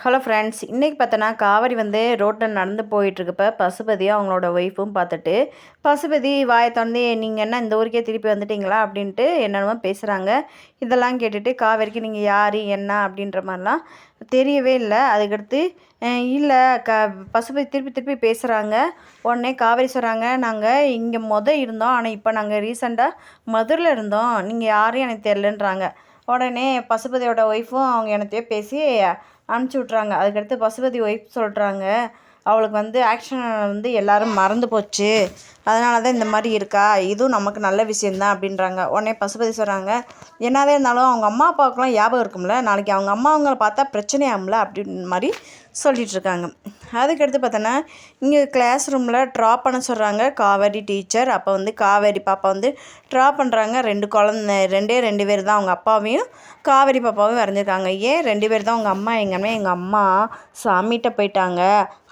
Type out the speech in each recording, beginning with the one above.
Hello friends, இன்றைக்கி பார்த்தோன்னா காவேரி வந்து ரோட்டில் நடந்து போயிட்டுருக்கப்ப பசுபதியும் அவங்களோட ஒய்ஃபும் பார்த்துட்டு, பசுபதி வாயை திறந்து நீங்கள் என்ன இந்த ஊருக்கே திருப்பி வந்துட்டீங்களா அப்படின்ட்டு என்னென்னமோ பேசுகிறாங்க. இதெல்லாம் கேட்டுட்டு காவேரிக்கு நீங்கள் யார் என்ன அப்படின்ற மாதிரிலாம் தெரியவே இல்லை. அதுக்கடுத்து இல்லை பசுபதி திருப்பி திருப்பி பேசுகிறாங்க. உடனே காவேரி சொல்கிறாங்க, நாங்கள் இங்கே இருந்தோம், ஆனால் இப்போ நாங்கள் ரீசெண்டாக மதுரில் இருந்தோம், நீங்கள் யாரும் எனக்கு தெரிலன்றாங்க. உடனே பசுபதியோட ஒய்ஃபும் அவங்க என்னத்தையோ பேசி அனுப்பிச்சி விட்றாங்க. அதுக்கடுத்து பசுபதி ஒய்ஃப் சொல்கிறாங்க, அவளுக்கு வந்து ஆக்ஷன் வந்து எல்லோரும் மறந்து போச்சு, அதனால தான் இந்த மாதிரி இருக்கா, இதுவும் நமக்கு நல்ல விஷயந்தான் அப்படின்றாங்க. உடனே பசுபதி சொல்கிறாங்க, என்னதான் இருந்தாலும் அவங்க அம்மா அப்பாவுக்குலாம் ஞாபகம் இருக்கும்ல, நாளைக்கு அவங்க அம்மா அவங்கள பார்த்தா பிரச்சனை ஆகும்ல அப்படின்னு மாதிரி சொல்லிகிட்ருக்காங்க. அதுக்கடுத்து பார்த்தோன்னா இங்கே கிளாஸ் ரூமில் ட்ராப் பண்ண சொல்கிறாங்க காவேரி டீச்சர். அப்போ வந்து காவேரி பாப்பா வந்து ட்ராப் பண்ணுறாங்க. ரெண்டு பேர் தான் அவங்க அப்பாவையும் காவேரி பாப்பாவும் வரைஞ்சிருக்காங்க. ஏன் 2 பேர் தான் அவங்க அம்மா எங்கன்னா, எங்கள் அம்மா சாமிகிட்ட போயிட்டாங்க,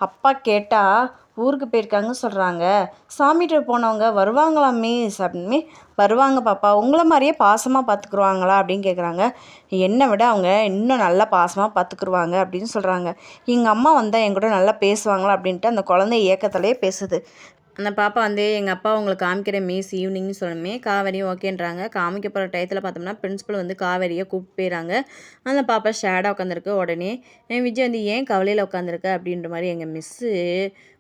அப்பா கேட்டால் ஊருக்கு போயிருக்காங்கன்னு சொல்கிறாங்க, சாமிகிட்ட போனவங்க வருவாங்களா மிஸ் அப்படின்னு. வருவாங்க பாப்பா, உங்களை மாதிரியே பாசமாக பார்த்துக்குருவாங்களா அப்படின்னு கேட்குறாங்க. என்னை விட அவங்க இன்னும் நல்லா பாசமாக பார்த்துக்குருவாங்க அப்படின்னு சொல்கிறாங்க. எங்கள் அம்மா வந்தால் என் கூட நல்லா பேசுவாங்களா அப்படின்ட்டு அந்த குழந்தை ஏக்கத்திலே பேசுது. அந்த பாப்பா வந்து எங்கள் அப்பா உங்களுக்கு காமிக்கிற மிஸ் ஈவினிங்னு சொல்லணுமே காவேரியும் ஓகேன்றாங்க. காமிக்க போகிற டயத்தில் பார்த்தோம்னா பிரின்ஸிபல் வந்து காவேரியை கூப்பிட்டு போயிடறாங்க. அந்த பாப்பா ஷேடாக உட்காந்துருக்கு. உடனே விஜய் வந்து ஏன் கவலையில் உட்காந்துருக்க அப்படின்ற மாதிரி, எங்கள் மிஸ்ஸு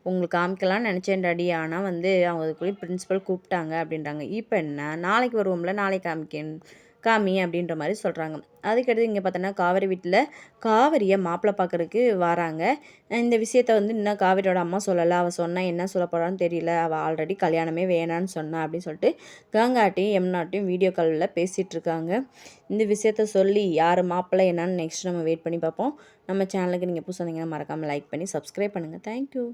உங்களுக்கு காமிக்கலாம்னு நினச்சேன் டாடி, ஆனால் வந்து அவங்க அதுக்குள்ளே பிரின்ஸிபல் கூப்பிட்டாங்க அப்படின்றாங்க. இப்போ என்ன, நாளைக்கு வருவோம்ல, நாளைக்கு காமி அப்படின்ற மாதிரி சொல்கிறாங்க. அதுக்கடுத்து இங்கே பார்த்தோன்னா காவேரி வீட்டில் காவேரியை மாப்பிள்ளை பார்க்குறதுக்கு வராங்க. இந்த விஷயத்த வந்து இன்னும் காவேரியோட அம்மா சொல்லலை. அவள் சொன்னால் என்ன சொல்ல போகிறான்னு தெரியல, அவள் ஆல்ரெடி கல்யாணமே வேணான்னு சொன்னா அப்படின்னு சொல்லிட்டு கங்காட்டையும் யமுனாட்டையும் வீடியோ காலில் பேசிகிட்ருக்காங்க. இந்த விஷயத்த சொல்லி யார் மாப்பிள்ளை என்னன்னு நெக்ஸ்ட் நம்ம வெயிட் பண்ணி பார்ப்போம். நம்ம சேனலுக்கு நீங்கள் புதுசாக வந்தீங்கன்னா மறக்காமல் லைக் பண்ணி சப்ஸ்கிரைப் பண்ணுங்கள். தேங்க்யூ.